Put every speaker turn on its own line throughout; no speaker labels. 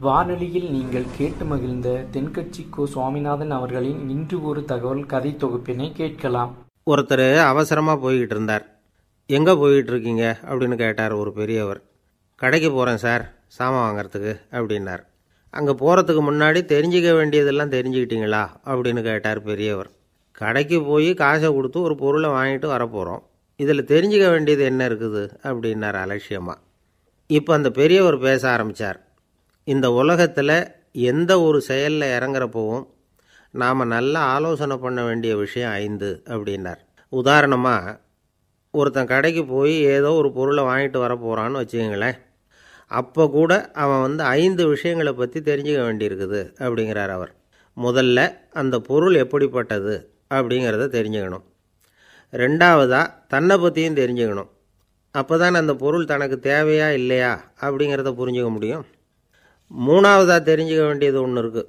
வானொலியில் நீங்கள் கேட்டு மகிழ்ந்த தென்கட்சி கோ. சுவாமிநாதன் அவர்களின் இன்று ஒரு தகவல் கதை தொகுப்பினை கேட்கலாம்.
ஒருத்தர் அவசரமாக போய்கிட்டு இருந்தார். எங்கே போய்கிட்டு இருக்கீங்க அப்படின்னு கேட்டார் ஒரு பெரியவர். கடைக்கு போகிறேன் சார், சாமான் வாங்கிறதுக்கு அப்படின்னார். அங்கே போகிறதுக்கு முன்னாடி தெரிஞ்சிக்க வேண்டியதெல்லாம் தெரிஞ்சுக்கிட்டீங்களா அப்படின்னு கேட்டார் பெரியவர். கடைக்கு போய் காசை கொடுத்து ஒரு பொருளை வாங்கிட்டு வரப்போகிறோம், இதில் தெரிஞ்சிக்க வேண்டியது என்ன இருக்குது அப்படின்னார் அலட்சியமாக. இப்போ அந்த பெரியவர் பேச ஆரம்பித்தார். இந்த உலகத்தில் எந்த ஒரு செயலில் இறங்குறப்பவும் நாம் நல்லா ஆலோசனை பண்ண வேண்டிய விஷயம் 5 அப்படின்னார். உதாரணமாக, ஒருத்தன் கடைக்கு போய் ஏதோ ஒரு பொருளை வாங்கிட்டு வர போகிறான்னு வச்சுக்கோங்களேன். அப்போ கூட அவன் 5 விஷயங்களை பற்றி தெரிஞ்சுக்க வேண்டியிருக்குது அப்படிங்கிறார் அவர். முதல்ல அந்த பொருள் எப்படிப்பட்டது அப்படிங்கிறத தெரிஞ்சுக்கணும். ரெண்டாவதாக தன்னை பற்றியும் தெரிஞ்சுக்கணும். அப்போ தான் அந்த பொருள் தனக்கு தேவையா இல்லையா அப்படிங்கிறத புரிஞ்சுக்க முடியும். மூணாவதாக தெரிஞ்சுக்க வேண்டியது ஒன்று இருக்குது.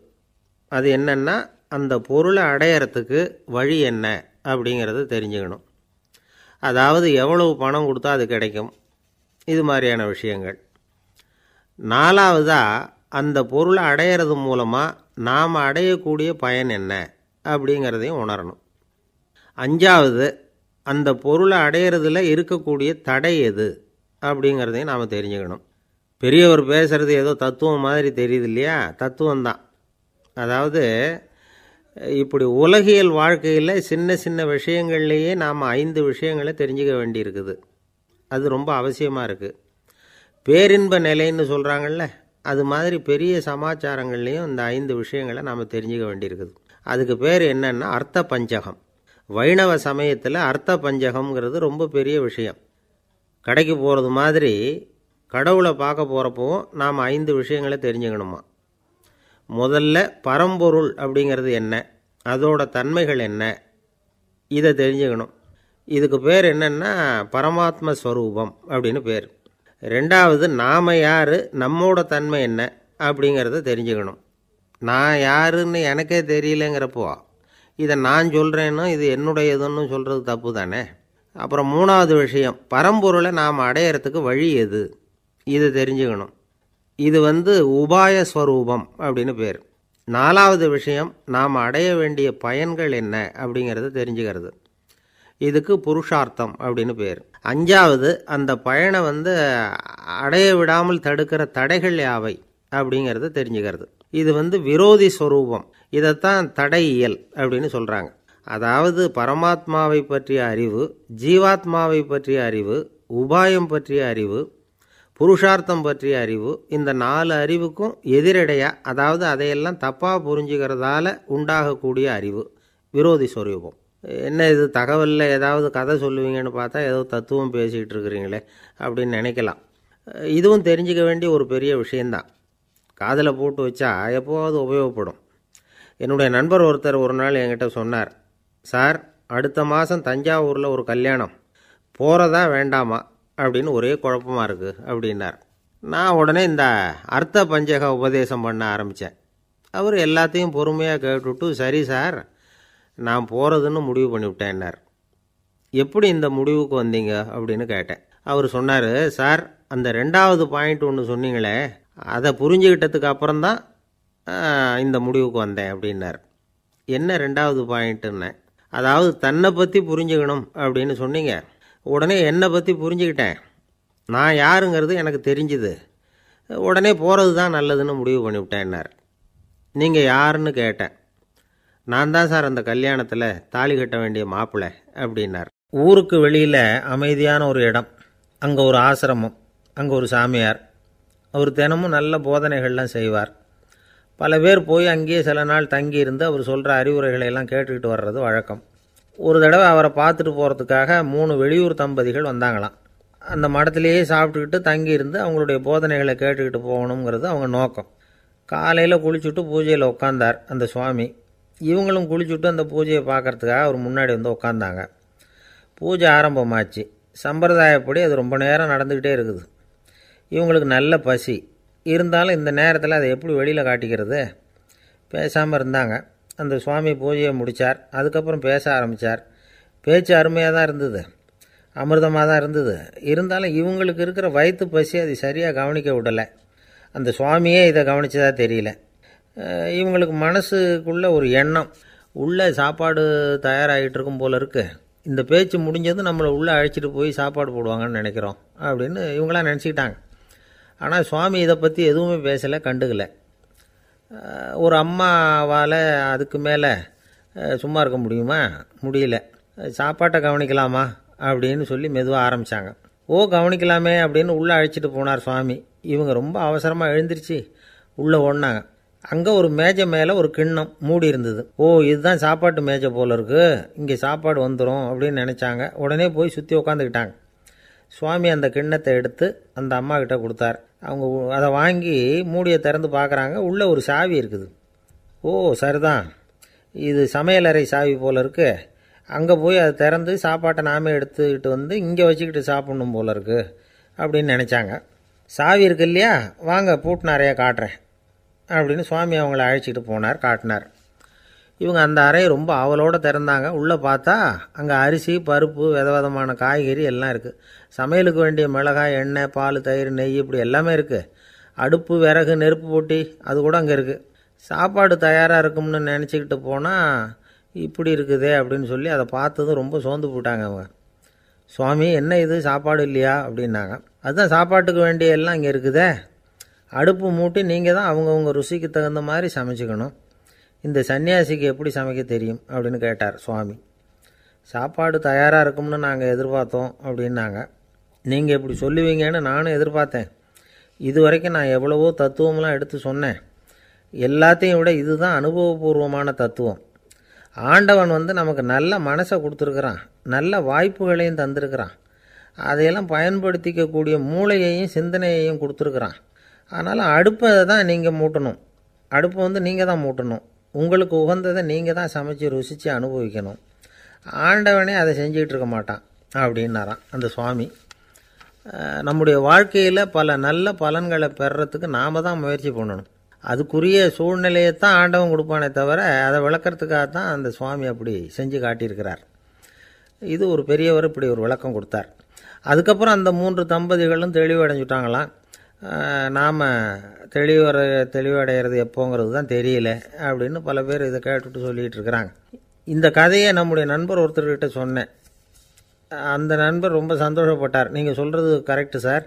அது என்னென்னா, அந்த பொருளை அடையிறதுக்கு வழி என்ன அப்படிங்கிறத தெரிஞ்சுக்கணும். அதாவது எவ்வளவு பணம் கொடுத்தா அது கிடைக்கும், இது மாதிரியான விஷயங்கள். நாலாவதாக அந்த பொருளை அடையிறது மூலமாக நாம் அடையக்கூடிய பயன் என்ன அப்படிங்கிறதையும் உணரணும். அஞ்சாவது, அந்த பொருளை அடையிறதுல இருக்கக்கூடிய தடை எது அப்படிங்கிறதையும் நாம் தெரிஞ்சுக்கணும். பெரியவர் பேசுகிறது ஏதோ தத்துவம் மாதிரி தெரியுது இல்லையா? தத்துவம்தான். அதாவது இப்படி உலகியல் வாழ்க்கையில் சின்ன சின்ன விஷயங்கள்லேயே நாம் 5 விஷயங்களை தெரிஞ்சுக்க வேண்டியிருக்குது. அது ரொம்ப அவசியமாக இருக்குது. பேரின்ப நிலைன்னு சொல்கிறாங்கள்ல, அது மாதிரி பெரிய சமாச்சாரங்கள்லேயும் இந்த 5 விஷயங்களை நாம் தெரிஞ்சுக்க வேண்டியிருக்குது. அதுக்கு பேர் என்னன்னா அர்த்த பஞ்சகம். வைணவ சமயத்தில் அர்த்த பஞ்சகம்ங்கிறது ரொம்ப பெரிய விஷயம். கடைக்கு போகிறது மாதிரி கடவுளை பார்க்க போகிறப்பவும் நாம் 5 விஷயங்களை தெரிஞ்சுக்கணுமா. முதல்ல பரம்பொருள் அப்படிங்கிறது என்ன, அதோட தன்மைகள் என்ன, இதை தெரிஞ்சுக்கணும். இதுக்கு பேர் என்னென்னா பரமாத்ம ஸ்வரூபம் அப்படின்னு பேர். ரெண்டாவது, நாம் யார், நம்மோட தன்மை என்ன அப்படிங்கிறத தெரிஞ்சுக்கணும். நான் யாருன்னு எனக்கே தெரியலங்கிறப்போ இதை நான் சொல்கிறேன்னு இது என்னுடையதுன்னு சொல்கிறது தப்பு தானே. அப்புறம் மூணாவது விஷயம், பரம்பொருளை நாம் அடையிறதுக்கு வழி எது, இதை தெரிஞ்சுக்கணும். இது உபாய ஸ்வரூபம் அப்படின்னு பேர். நாலாவது விஷயம், நாம் அடைய வேண்டிய பயன்கள் என்ன அப்படிங்கிறத தெரிஞ்சுக்கிறது. இதுக்கு புருஷார்த்தம் அப்படின்னு பேர். அஞ்சாவது, அந்த பயனை அடைய விடாமல் தடுக்கிற தடைகள் யாவை அப்படிங்கிறத தெரிஞ்சுக்கிறது. இது விரோதி ஸ்வரூபம். இதைத்தான் தடையியல் அப்படின்னு சொல்கிறாங்க. அதாவது பரமாத்மாவை பற்றிய அறிவு, ஜீவாத்மாவை பற்றிய அறிவு, உபாயம் பற்றிய அறிவு, புருஷார்த்தம் பற்றிய அறிவு, இந்த 4 அறிவுக்கும் எதிரடையாக, அதாவது அதையெல்லாம் தப்பாக புரிஞ்சுக்கிறதால உண்டாகக்கூடிய அறிவு விரோதி ஸ்வரூபம். என்ன இது தகவலில் ஏதாவது கதை சொல்லுவீங்கன்னு பார்த்தா ஏதோ தத்துவம் பேசிகிட்டு இருக்கிறீங்களே அப்படின்னு நினைக்கலாம். இதுவும் தெரிஞ்சுக்க வேண்டிய ஒரு பெரிய விஷயந்தான். காதில் போட்டு வச்சா எப்போவாவது உபயோகப்படும். என்னுடைய நண்பர் ஒருத்தர் ஒரு நாள் என்கிட்ட சொன்னார், சார், அடுத்த மாதம் தஞ்சாவூரில் ஒரு கல்யாணம், போகிறதா வேண்டாமா அப்படின்னு ஒரே குழப்பமாக இருக்குது அப்படின்னார். நான் உடனே இந்த அர்த்த பஞ்சக உபதேசம் பண்ண ஆரம்பித்தேன். அவர் எல்லாத்தையும் பொறுமையாக கேட்டுவிட்டு, சரி சார், நான் போகிறதுன்னு முடிவு பண்ணிவிட்டேன்னார். எப்படி இந்த முடிவுக்கு வந்தீங்க அப்படின்னு கேட்டேன். அவர் சொன்னார், சார், அந்த 2வது பாயிண்ட் ஒன்று சொன்னீங்களே, அதை புரிஞ்சுக்கிட்டதுக்கு அப்புறம்தான் இந்த முடிவுக்கு வந்தேன் அப்படின்னார். என்ன 2வது பாயிண்ட்டுன்னு? அதாவது தன்னை பற்றி புரிஞ்சுக்கணும் அப்படின்னு சொன்னீங்க. உடனே என்னை பற்றி புரிஞ்சுக்கிட்டேன், நான் யாருங்கிறது எனக்கு தெரிஞ்சுது, உடனே போகிறது தான் நல்லதுன்னு முடிவு பண்ணிவிட்டேன்னார். நீங்கள் யாருன்னு கேட்டேன். நான் தான் சார் அந்த கல்யாணத்தில் தாலி கட்ட வேண்டிய மாப்பிள்ளை அப்படின்னார். ஊருக்கு வெளியில் அமைதியான ஒரு இடம், அங்கே ஒரு ஆசிரமம், அங்கே ஒரு சாமியார். அவர் தினமும் நல்ல போதனைகள்லாம் செய்வார். பல பேர் போய் அங்கேயே சில நாள் தங்கி இருந்து அவர் சொல்கிற அறிவுரைகளை எல்லாம் கேட்டுக்கிட்டு வர்றது வழக்கம். ஒரு தடவை அவரை பார்த்துட்டு போகிறதுக்காக 3 வெளியூர் தம்பதிகள் வந்தாங்களாம். அந்த மடத்திலேயே சாப்பிட்டுக்கிட்டு தங்கியிருந்து அவங்களுடைய போதனைகளை கேட்டுக்கிட்டு போகணுங்கிறது அவங்க நோக்கம். காலையில் குளிச்சுட்டு பூஜையில் உட்காந்தார் அந்த சுவாமி. இவங்களும் குளிச்சுட்டு அந்த பூஜையை பார்க்குறதுக்காக அவர் முன்னாடி உட்காந்தாங்க. பூஜை ஆரம்பமாச்சு. சம்பிரதாயப்படி அது ரொம்ப நேரம் நடந்துக்கிட்டே இருக்குது. இவங்களுக்கு நல்ல பசி இருந்தாலும் இந்த நேரத்தில் அதை எப்படி வெளியில் காட்டிக்கிறது? பேசாமல் இருந்தாங்க. அந்த சுவாமி பூஜையை முடித்தார். அதுக்கப்புறம் பேச ஆரம்பித்தார். பேச்சு அருமையாக தான் இருந்தது, அமிர்தமாக தான் இருந்தது. இருந்தாலும் இவங்களுக்கு இருக்கிற வயிற்று பசி அது சரியாக கவனிக்க விடலை. அந்த சுவாமியே இதை கவனிச்சதா தெரியல. இவங்களுக்கு மனசுக்குள்ள ஒரு எண்ணம், உள்ளே சாப்பாடு தயாராகிட்டு இருக்கும் போல இருக்கு, இந்த பேச்சு முடிஞ்சது நம்மளை உள்ளே அழைச்சிட்டு போய் சாப்பாடு போடுவாங்கன்னு நினைக்கிறோம் அப்படின்னு இவங்களாம் நினச்சிக்கிட்டாங்க. ஆனால் சுவாமி இதை பற்றி எதுவுமே பேசலை, கண்டுக்கலை. ஒரு அம்மாவால் அதுக்கு மேலே சும்மா இருக்க முடியுமா? முடியல. சாப்பாட்டை கவனிக்கலாமா அப்படின்னு சொல்லி மெதுவாக ஆரம்பித்தாங்க. கவனிக்கலாமே அப்படின்னு உள்ளே அழைச்சிட்டு போனார் சுவாமி. இவங்க ரொம்ப அவசரமாக எழுந்திரிச்சு உள்ளே ஓடினாங்க. அங்கே ஒரு மேஜை மேலே ஒரு கிண்ணம் மூடி இருந்தது. இதுதான் சாப்பாட்டு மேஜை போல இருக்குது, இங்கே சாப்பாடு வந்துடும் அப்படின்னு நினச்சாங்க. உடனே போய் சுற்றி உக்காந்துக்கிட்டாங்க. சுவாமி அந்த கிண்ணத்தை எடுத்து அந்த அம்மா கிட்ட கொடுத்தார். அவங்க அதை வாங்கி மூடியை திறந்து பார்க்குறாங்க. உள்ளே ஒரு சாவி இருக்குது. சரிதான், இது சமையலறை சாவி போல இருக்கு, அங்கே போய் அதை திறந்து சாப்பாட்டை நாமே எடுத்துக்கிட்டு வந்து இங்கே வச்சுக்கிட்டு சாப்பிட்ணும் போல இருக்கு அப்படின்னு நினச்சாங்க. சாவி இருக்கு இல்லையா, வாங்க பூட்டு நிறையா காட்டுறேன் அப்படின்னு சுவாமி அவங்கள அழைச்சிட்டு போனார், காட்டினார். இவங்க அந்த அறையை ரொம்ப ஆவலோடு திறந்தாங்க. உள்ளே பார்த்தா அங்கே அரிசி, பருப்பு, விதவிதமான காய்கறி எல்லாம் இருக்குது. சமையலுக்கு வேண்டிய மிளகாய், எண்ணெய், பால், தயிர், நெய் இப்படி எல்லாமே இருக்குது. அடுப்பு, விறகு, நெருப்பு போட்டி அது கூட அங்கே இருக்குது. சாப்பாடு தயாராக இருக்கும்னு நினச்சிக்கிட்டு போனால் இப்படி இருக்குதே அப்படின்னு சொல்லி அதை பார்த்ததும் ரொம்ப சோர்ந்து போட்டாங்க அவங்க. சுவாமி, என்ன இது சாப்பாடு இல்லையா அப்படின்னாங்க. அதுதான் சாப்பாட்டுக்கு வேண்டிய எல்லாம் இங்கே இருக்குதே, அடுப்பு மூட்டி நீங்கள் தான் அவங்கவுங்க ருசிக்கு தகுந்த மாதிரி சமைச்சிக்கணும். இந்த சன்னியாசிக்கு எப்படி சமைக்க தெரியும் அப்படின்னு கேட்டார் சுவாமி. சாப்பாடு தயாராக இருக்கும்னு நாங்கள் எதிர்பார்த்தோம் அப்படின்னாங்க. நீங்கள் இப்படி சொல்லுவீங்கன்னு நானும் எதிர்பார்த்தேன். இது வரைக்கும் நான் எவ்வளவோ தத்துவம்லாம் எடுத்து சொன்னேன். எல்லாத்தையும் விட இதுதான் அனுபவபூர்வமான தத்துவம். ஆண்டவன் நமக்கு நல்ல மனசை கொடுத்துருக்குறான், நல்ல வாய்ப்புகளையும் தந்திருக்கிறான், அதையெல்லாம் பயன்படுத்திக்கக்கூடிய மூளையையும் சிந்தனையையும் கொடுத்துருக்குறான். அதனால் அடுப்பை தான் நீங்கள் மூட்டணும், அடுப்பை நீங்கள் தான் மூட்டணும், உங்களுக்கு உகந்ததை நீங்கள் தான் சமைச்சு ருசித்து அனுபவிக்கணும். ஆண்டவனே அதை செஞ்சுக்கிட்டு இருக்க மாட்டான் அப்படின்னாராம் அந்த சுவாமி. நம்முடைய வாழ்க்கையில் பல நல்ல பலன்களை பெறுறதுக்கு நாம் தான் முயற்சி பண்ணணும். அதுக்குரிய சூழ்நிலையை தான் ஆண்டவன் கொடுப்பானே தவிர அதை விளக்கிறதுக்காக தான் அந்த சுவாமி அப்படி செஞ்சு காட்டியிருக்கிறார். இது ஒரு பெரியவர் இப்படி ஒரு விளக்கம் கொடுத்தார். அதுக்கப்புறம் அந்த 3 தம்பதிகளும் தெளிவடைஞ்சுட்டாங்களாம். நாம் தெளிவடைகிறது எப்போங்கிறது தான் தெரியல அப்படின்னு பல பேர் இதை கேட்டுட்டு சொல்லிகிட்டு இருக்கிறாங்க. இந்த கதையை நம்முடைய நண்பர் ஒருத்தர்கிட்ட சொன்னேன். அந்த நண்பர் ரொம்ப சந்தோஷப்பட்டார். நீங்கள் சொல்கிறது கரெக்டு சார்,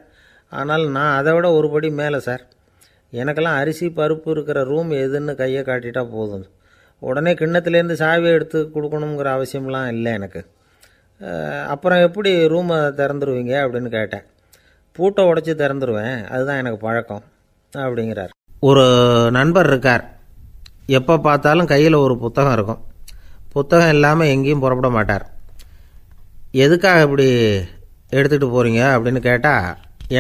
ஆனால் நான் அதை விட ஒரு படி மேலே சார். எனக்கெல்லாம் அரிசி, பருப்பு இருக்கிற ரூம் எதுன்னு கையை காட்டிட்டா போதும், உடனே கிண்ணத்துலேருந்து சாவியை எடுத்து கொடுக்கணுங்கிற அவசியம்லாம் இல்லை எனக்கு. அப்புறம் எப்படி ரூமை திறந்துருவீங்க அப்படின்னு கேட்டேன். பூட்டை உடச்சி திறந்துருவேன், அதுதான் எனக்கு பழக்கம் அப்படிங்கிறார். ஒரு நண்பர் இருக்கார், எப்போ பார்த்தாலும் கையில் ஒரு புத்தகம் இருக்கும், புத்தகம் இல்லாமல் எங்கேயும் புறப்பட மாட்டார். எதுக்காக இப்படி எடுத்துகிட்டு போகிறீங்க அப்படின்னு கேட்டால்,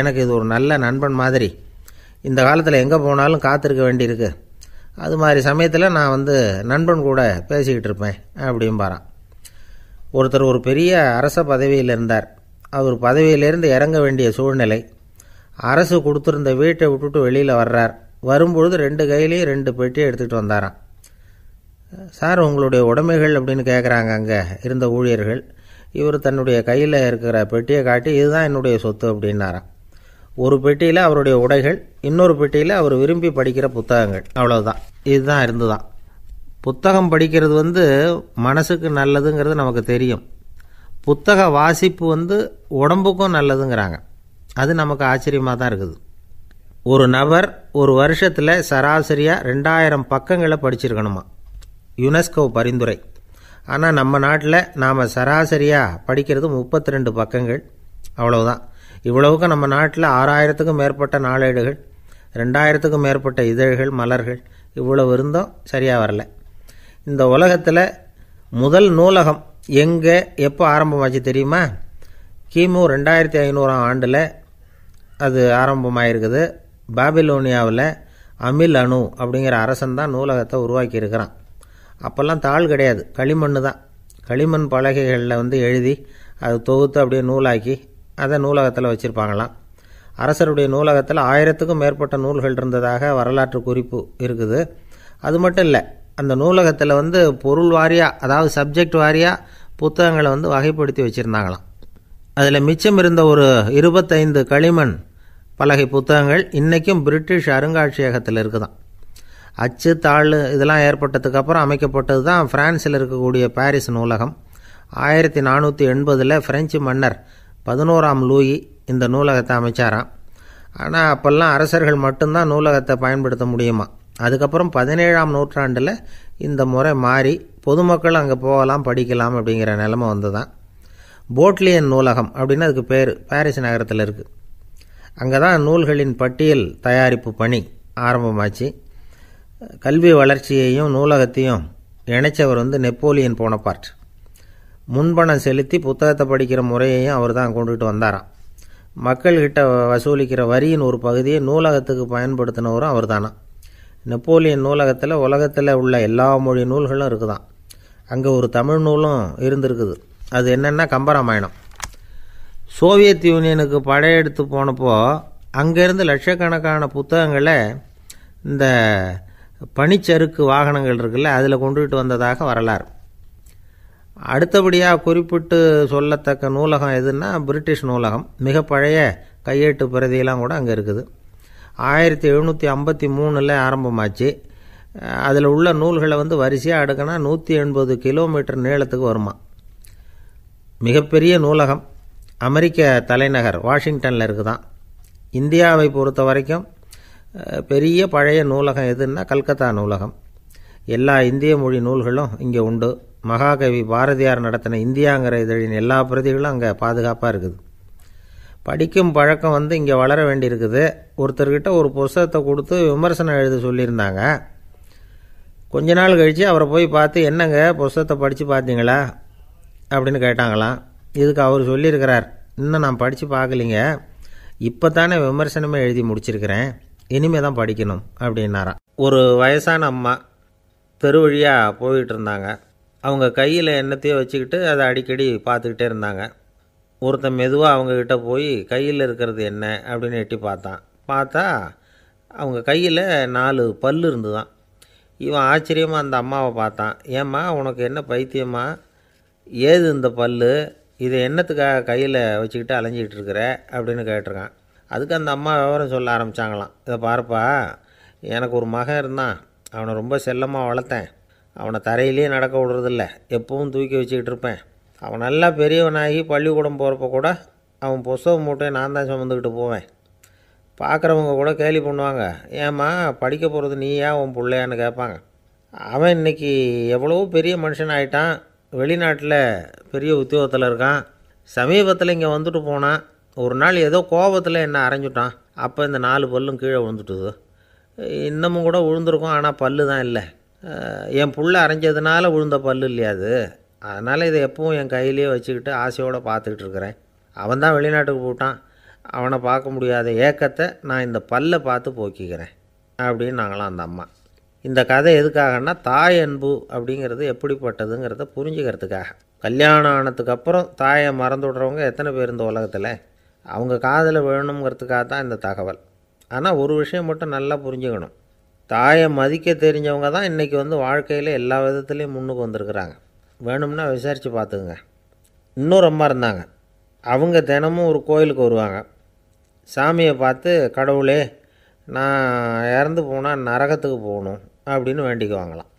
எனக்கு இது ஒரு நல்ல நண்பன் மாதிரி, இந்த காலத்தில் எங்கே போனாலும் காத்திருக்க வேண்டியிருக்கு, அது மாதிரி சமயத்தில் நான் நண்பன் கூட பேசிக்கிட்டு இருப்பேன் அப்படிம்பாரான். ஒருத்தர் ஒரு பெரிய அரச பதவியில் இருந்தார். அவர் பதவியிலேருந்து இறங்க வேண்டிய சூழ்நிலை. அரசு கொடுத்துருந்த வீட்டை விட்டுட்டு வெளியில் வர்றார். வரும்பொழுது 2 கையிலையும் 2 பெட்டியை எடுத்துகிட்டு வந்தாராம். சார், உங்களுடைய உடைமைகள் அப்படின்னு கேட்குறாங்க அங்கே இருந்த ஊழியர்கள். இவர் தன்னுடைய கையில் இருக்கிற பெட்டியை காட்டி, இதுதான் என்னுடைய சொத்து அப்படின்னாராம். ஒரு பெட்டியில் அவருடைய உடைகள், இன்னொரு பெட்டியில் அவர் விரும்பி படிக்கிற புத்தகங்கள், அவ்வளவுதான். இதுதான் இருந்துதான். புத்தகம் படிக்கிறது மனசுக்கு நல்லதுங்கிறது நமக்கு தெரியும். புத்தக வாசிப்பு உடம்புக்கும் நல்லதுங்கிறாங்க. அது நமக்கு ஆச்சரியமாக தான் இருக்குது. ஒரு நபர் ஒரு வருஷத்தில் சராசரியாக 2000 பக்கங்களை படிச்சிருக்கணுமா, யுனெஸ்கோ பரிந்துரை. ஆனால் நம்ம நாட்டில் நாம் சராசரியாக படிக்கிறது 32 பக்கங்கள், அவ்வளவுதான். இவ்வளவுக்கு நம்ம நாட்டில் 6000த்துக்கும் மேற்பட்ட நாளேடுகள், 2000த்துக்கும் மேற்பட்ட இதழ்கள், மலர்கள், இவ்வளவு இருந்தும் சரியாக வரல. இந்த உலகத்தில் முதல் நூலகம் எங்கே எப்போ ஆரம்பமாச்சு தெரியுமா? கிமு 2500ஆம் ஆண்டில் அது ஆரம்பமாயிருக்குது. பாபிலோனியாவில் அமில் அணு அப்படிங்கிற அரசன் தான் நூலகத்தை உருவாக்கியிருக்கிறான். அப்போல்லாம் தாள் கிடையாது, களிமண் தான். களிமண் பலகைகளில் எழுதி அது தொகுத்து அப்படியே நூலாக்கி அதை நூலகத்தில் வச்சுருப்பாங்களாம். அரசருடைய நூலகத்தில் 1000த்துக்கும் மேற்பட்ட நூல்கள் இருந்ததாக வரலாற்று குறிப்பு இருக்குது. அது மட்டும் இல்லை, அந்த நூலகத்தில் பொருள் வாரியாக, அதாவது சப்ஜெக்ட் வாரியாக புத்தகங்களை வகைப்படுத்தி வச்சுருந்தாங்களாம். அதில் மிச்சம் இருந்த ஒரு 25 களிமண் பலகை புத்தகங்கள் இன்றைக்கும் பிரிட்டிஷ் அருங்காட்சியகத்தில் இருக்குதான். அச்சு தாள் இதெல்லாம் ஏற்பட்டதுக்கப்புறம் அமைக்கப்பட்டது தான் பிரான்சில் இருக்கக்கூடிய பாரிஸ் நூலகம். 1480 பிரெஞ்சு மன்னர் 11ஆம் லூயி இந்த நூலகத்தை அமைச்சாராம். ஆனால் அப்போல்லாம் அரசர்கள் மட்டும்தான் நூலகத்தை பயன்படுத்த முடியுமா. அதுக்கப்புறம் 17ஆம் நூற்றாண்டில் இந்த முறை மாறி பொதுமக்கள் அங்கே போகலாம், படிக்கலாம் அப்படிங்கிற நிலைமை வந்து தான் போட்லியன் நூலகம் அப்படின்னு அதுக்கு பேர் பாரிஸ் நகரத்தில் இருக்குது. அங்கே தான் நூல்களின் பட்டியல் தயாரிப்பு பணி ஆரம்பமாச்சு. கல்வி வளர்ச்சியையும் நூலகத்தையும் இணைச்சவர் வந்து நெப்போலியன் போனபார்ட். முன்பணம் செலுத்தி புத்தகத்தை படிக்கிற முறையையும் அவர் தான் கொண்டுகிட்டு வந்தாராம். மக்கள்கிட்ட வசூலிக்கிற வரியின் ஒரு பகுதியை நூலகத்துக்கு பயன்படுத்தினவரும் அவர் தானா. நெப்போலியன் நூலகத்தில் உலகத்தில் உள்ள எல்லா மொழி நூல்களும் இருக்குதான். அங்கே ஒரு தமிழ் நூலும் இருந்திருக்குது. அது என்னென்னா கம்பராமாயணம். சோவியத் யூனியனுக்கு படையெடுத்து போனப்போ அங்கேருந்து லட்சக்கணக்கான புத்தகங்களை இந்த பனிச்சறுக்கு வாகனங்கள் இருக்குல்ல அதில் கொண்டுகிட்டு வந்ததாக வரலாறு. அடுத்தபடியாக குறிப்பிட்டு சொல்லத்தக்க நூலகம் எதுன்னா பிரிட்டிஷ் நூலகம். மிக பழைய கையெட்டு பிரதியெல்லாம் கூட அங்கே இருக்குது. 1753 ஆரம்பமாச்சு. அதில் உள்ள நூல்களை வந்து வரிசையாக அடுக்கினா 180 கிலோமீட்டர் நீளத்துக்கு வருமா. மிகப்பெரிய நூலகம் அமெரிக்க தலைநகர் வாஷிங்டனில் இருக்குதான். இந்தியாவை பொறுத்த வரைக்கும் பெரிய பழைய நூலகம் எதுன்னா கல்கத்தா நூலகம். எல்லா இந்திய மொழி நூல்களும் இங்கே உண்டு. மகாகவி பாரதியார் நடத்தின இந்தியாங்கிற இதழின் எல்லா பிரதிகளும் அங்கே பாதுகாப்பாக இருக்குது. படிக்கும் பழக்கம் வந்து இங்கே வளர வேண்டியிருக்குது. ஒருத்தர்கிட்ட ஒரு புஸ்தகத்தை கொடுத்து விமர்சனம் எழுத சொல்லியிருந்தாங்க. கொஞ்ச நாள் கழித்து அவரை போய் பார்த்து, என்னங்க புஸ்தகத்தை படித்து பார்த்தீங்களா அப்படின்னு கேட்டாங்களாம். இதுக்கு அவர் சொல்லியிருக்கிறார், இன்னும் நான் படித்து பார்க்கலிங்க, இப்போ தானே விமர்சனமே எழுதி முடிச்சிருக்கிறேன், இனிமே தான் படிக்கணும் அப்படின்னாராம். ஒரு வயசான அம்மா தெரு வழியாக போயிட்டு இருந்தாங்க. அவங்க கையில் எண்ணத்தையோ வச்சுக்கிட்டு அதை அடிக்கடி பார்த்துக்கிட்டே இருந்தாங்க. ஒருத்தன் மெதுவாக அவங்கக்கிட்ட போய் கையில் இருக்கிறது என்ன அப்படின்னு எட்டி பார்த்தா அவங்க கையில் 4 பல் இருந்துதான். இவன் ஆச்சரியமாக அந்த அம்மாவை பார்த்தான். ஏம்மா உனக்கு என்ன பைத்தியமா, ஏது இந்த பல், இதை என்னத்துக்காக கையில் வச்சுக்கிட்டு அலைஞ்சிக்கிட்டு இருக்கிற அப்படின்னு கேட்டிருக்கான். அதுக்கு அந்த அம்மா விவரம் சொல்ல ஆரம்பித்தாங்களாம். இதை பாருப்பா, எனக்கு ஒரு மகன் இருந்தான், அவனை ரொம்ப செல்லமாக வளர்த்தேன். அவனை தரையிலே நடக்க விடுறதில்ல, எப்பவும் தூக்கி வச்சுக்கிட்டு இருப்பேன். அவன் நல்லா பெரியவனாகி பள்ளிக்கூடம் போகிறப்ப கூட அவன் புஸ்தகம் மூட்டையை நான் தான் சுமந்துக்கிட்டு போவேன். பார்க்குறவங்க கூட கேலி பண்ணுவாங்க, ஏம்மா படிக்க போகிறது நீயா உன் பிள்ளையான்னு கேட்பாங்க. அவன் இன்றைக்கி எவ்வளவோ பெரிய மனுஷன் ஆகிட்டான், வெளிநாட்டில் பெரிய உத்தியோகத்தில் இருக்கான். சமீபத்தில் இங்கே வந்துட்டு போனான். ஒரு நாள் ஏதோ கோபத்தில் என்ன அரைஞ்சுட்டான். அப்போ இந்த 4 பல்லும் கீழே விழுந்துட்டுது. இன்னமும் கூட விழுந்திருக்கும், ஆனால் பல்லு தான் இல்லை. என் புள்ள அரைஞ்சதுனால விழுந்த பல்லு இல்லையா அது, அதனால் இதை எப்பவும் என் கையிலேயே வச்சுக்கிட்டு ஆசையோடு பார்த்துக்கிட்டு இருக்கிறேன். அவன் தான் வெளிநாட்டுக்கு போட்டான், அவனை பார்க்க முடியாத ஏக்கத்தை நான் இந்த பல்லை பார்த்து போக்கிக்கிறேன் அப்படின்னு நாங்களாம் அந்த அம்மா. இந்த கதை எதுக்காகன்னா, தாய் அன்பு அப்படிங்கிறது எப்படிப்பட்டதுங்கிறத புரிஞ்சுக்கிறதுக்காக. கல்யாணம் ஆனதுக்கப்புறம் தாயை மறந்து விடுறவங்க எத்தனை பேர் இந்த உலகத்தில், அவங்க காதில் விழணுங்கிறதுக்காக தான் இந்த தகவல். ஆனால் ஒரு விஷயம் மட்டும் நல்லா புரிஞ்சுக்கணும், தாயை மதிக்க தெரிஞ்சவங்க தான் இன்றைக்கி வந்து வாழ்க்கையில் எல்லா விதத்துலேயும் முன்னுக்கு வந்திருக்கிறாங்க. வேணும்னா விசாரித்து பார்த்துக்குங்க. இன்னொரு அம்மா இருந்தாங்க. அவங்க தினமும் ஒரு கோயிலுக்கு வருவாங்க. சாமியை பார்த்து, கடவுளே நான் இறந்து போனால் நரகத்துக்கு போகணும் அப்படின்னு வேண்டிக்குவாங்களாம்.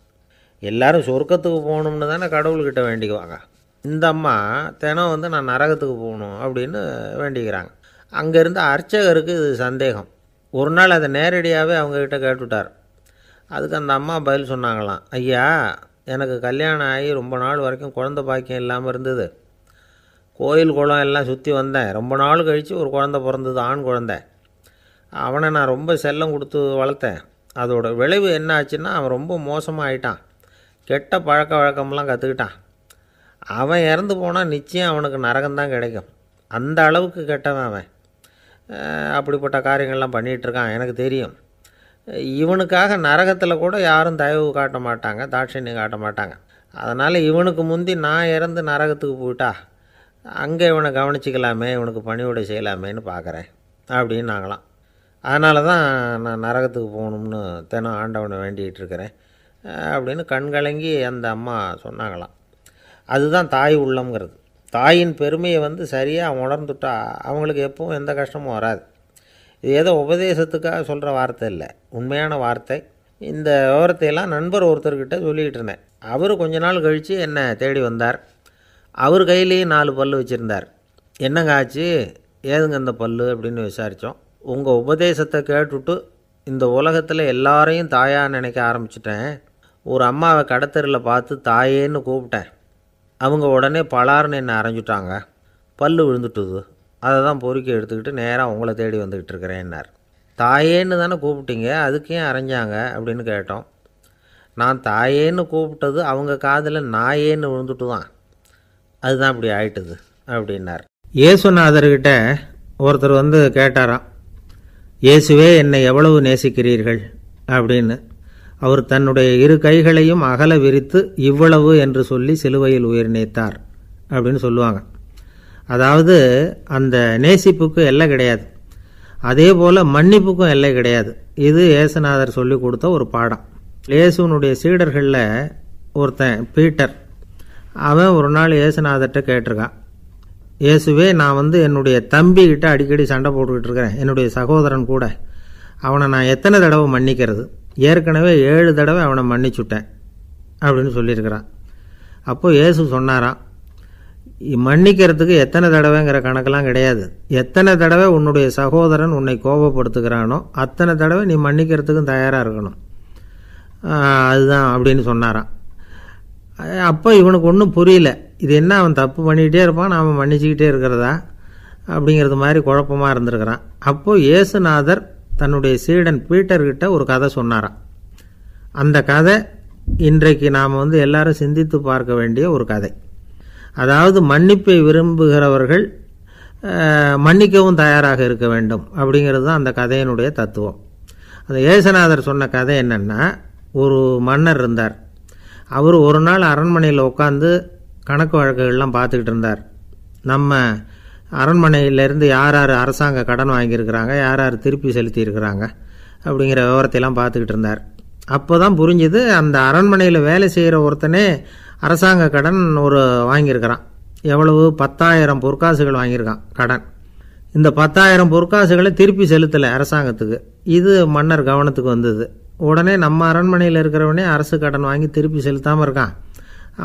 எல்லோரும் சொர்க்கத்துக்கு போகணும்னு தானே கடவுள்கிட்ட வேண்டிக்குவாங்க. இந்த அம்மா தினம் வந்து நான் நரகத்துக்கு போகணும் அப்படின்னு வேண்டிக்கிறாங்க. அங்கே இருந்த அர்ச்சகருக்கு இது சந்தேகம். ஒரு நாள் அதை நேரடியாகவே அவங்கக்கிட்ட கேட்டுவிட்டார். அதுக்கு அந்த அம்மா பதில் சொன்னாங்களாம், ஐயா எனக்கு கல்யாணம் ஆகி ரொம்ப நாள் வரைக்கும் குழந்தை பாக்கியம் இல்லாமல் இருந்தது. கோயில் குளம் எல்லாம் சுற்றி வந்தேன். ரொம்ப நாள் கழித்து ஒரு குழந்தை பிறந்தது, ஆண் குழந்தை. அவனை நான் ரொம்ப செல்லம் கொடுத்து வளர்த்தேன். அதோட விளைவு என்ன ஆச்சுன்னா, அவன் ரொம்ப மோசமாக ஆகிட்டான். கெட்ட பழக்க வழக்கம்லாம் கற்றுக்கிட்டான். அவன் இறந்து போனால் நிச்சயம் அவனுக்கு நரகம்தான் கிடைக்கும். அந்த அளவுக்கு கெட்டவன் அவன். அப்படிப்பட்ட காரியங்கள்லாம் பண்ணிகிட்ருக்கான், எனக்கு தெரியும். இவனுக்காக நரகத்தில் கூட யாரும் தயவு காட்ட மாட்டாங்க, தாட்சண்யம் காட்ட மாட்டாங்க. அதனால் இவனுக்கு முந்தி நான் இறந்து நரகத்துக்கு போயிட்டா அங்கே இவனை கவனிச்சிக்கலாமே, இவனுக்கு பணிவிடை செய்யலாமேன்னு பார்க்குறேன் அப்படின்னு நாங்களாம். அதனால தான் நான் நரகத்துக்கு போகணும்னு தினம் ஆண்டவனை வேண்டிகிட்டு இருக்கிறேன் அப்படின்னு கண்கலங்கி அந்த அம்மா சொன்னாங்களாம். அதுதான் தாய் உள்ளம்ங்கிறது. தாயின் பெருமையை வந்து சரியாக உணர்ந்துட்டா அவங்களுக்கு எப்பவும் எந்த கஷ்டமும் வராது. இது ஏதோ உபதேசத்துக்காக சொல்கிற வார்த்தை இல்லை, உண்மையான வார்த்தை. இந்த விவரத்தையெல்லாம் நண்பர் ஒருத்தர்கிட்ட சொல்லிக்கிட்டு இருந்தேன். அவர் கொஞ்ச நாள் கழித்து என்னை தேடி வந்தார். அவர் கையிலேயும் 4 பல் வச்சுருந்தார். என்னங்க ஆச்சு, ஏதுங்க இந்த பல் அப்படின்னு விசாரித்தோம். உங்கள் உபதேசத்தை கேட்டுவிட்டு இந்த உலகத்தில் எல்லாரையும் தாயாக நினைக்க ஆரம்பிச்சிட்டேன். ஒரு அம்மாவை கடத்தரில் பார்த்து தாயேன்னு கூப்பிட்டேன். அவங்க உடனே பலார்னு என்னை அரைஞ்சிட்டாங்க. பல் விழுந்துட்டுது. அதை தான் பொறுக்கி எடுத்துக்கிட்டு நேராக உங்களை தேடி வந்துக்கிட்டு இருக்கிறேன்னார். தாயேன்னு தானே கூப்பிட்டீங்க, அதுக்கு ஏன் அரைஞ்சாங்க அப்படின்னு கேட்டோம். நான் தாயேன்னு கூப்பிட்டது அவங்க காதில் நாயேன்னு விழுந்துட்டு தான், அதுதான் இப்படி ஆயிட்டுது அப்படின்னார். இயேசுநாதர்கிட்ட ஒருத்தர் வந்து கேட்டாராம், இயேசுவே என்னை எவ்வளவு நேசிக்கிறீர்கள் அப்படின்னு. அவர் தன்னுடைய 2 கைகளையும் அகல விரித்து இவ்வளவு என்று சொல்லி சிலுவையில் உயிர் நீத்தார் அப்படின்னு சொல்லுவாங்க. அதாவது அந்த நேசிப்புக்கு எல்லை கிடையாது, அதே போல் மன்னிப்புக்கும் எல்லை கிடையாது. இது இயேசுநாதர் சொல்லி கொடுத்த ஒரு பாடம். இயேசுனுடைய சீடர்களில் ஒருத்தன் பீட்டர், அவன் ஒரு நாள் இயேசுநாதர்கிட்ட கேட்டிருக்கான், இயேசுவே நான் வந்து என்னுடைய தம்பிக்கிட்ட அடிக்கடி சண்டை போட்டுக்கிட்டு இருக்கிறேன், என்னுடைய சகோதரன் கூட, அவனை நான் எத்தனை தடவை மன்னிக்கிறது? ஏற்கனவே 7 தடவை அவனை மன்னிச்சுட்டேன் அப்படின்னு சொல்லியிருக்கிறான். அப்போது இயேசு சொன்னாராம், மன்னிக்கிறதுக்கு எத்தனை தடவைங்கிற கணக்கெல்லாம் கிடையாது. எத்தனை தடவை உன்னுடைய சகோதரன் உன்னை கோபப்படுத்துகிறானோ அத்தனை தடவை நீ மன்னிக்கிறதுக்கும் தயாராக இருக்கணும், அதுதான் அப்படின்னு சொன்னாராம். அப்போ இவனுக்கு ஒன்றும் புரியல, இது என்ன அவன் தப்பு பண்ணிக்கிட்டே இருப்பான், நாம் மன்னிச்சுக்கிட்டே இருக்கிறதா அப்படிங்கிறது மாதிரி குழப்பமாக இருந்திருக்கிறான். அப்போது இயேசுநாதர் தன்னுடைய சீடன் பீட்டர்கிட்ட ஒரு கதை சொன்னாராம். அந்த கதை இன்றைக்கு நாம் வந்து எல்லாரும் சிந்தித்து பார்க்க வேண்டிய ஒரு கதை. அதாவது மன்னிப்பை விரும்புகிறவர்கள் மன்னிக்கவும் தயாராக இருக்க வேண்டும் அப்படிங்கிறது தான் அந்த கதையினுடைய தத்துவம். அந்த இயேசுநாதர் சொன்ன கதை என்னென்னா, ஒரு மன்னர் இருந்தார். அவர் ஒரு நாள் அரண்மனையில் உட்காந்து கணக்கு வழக்குகள்லாம் பார்த்துக்கிட்டு இருந்தார். நம்ம அரண்மனையிலேருந்து யார் யார் அரசாங்க கடன் வாங்கியிருக்கிறாங்க, யார் யார் திருப்பி செலுத்தியிருக்கிறாங்க அப்படிங்கிற விவரத்தையெல்லாம் பார்த்துக்கிட்டு இருந்தார். அப்போ தான் புரிஞ்சுது, அந்த அரண்மனையில் வேலை செய்கிற ஒருத்தனே அரசாங்க கடன் ஒரு வாங்கியிருக்கிறான். எவ்வளவு? 10,000 பொற்காசுகள் வாங்கியிருக்கான் கடன். இந்த 10,000 பொற்காசுகளை திருப்பி செலுத்தலை அரசாங்கத்துக்கு. இது மன்னர் கவனத்துக்கு வந்தது. உடனே நம்ம அரண்மனையில் இருக்கிறவனே அரசு கடன் வாங்கி திருப்பி செலுத்தாமல் இருக்கான்,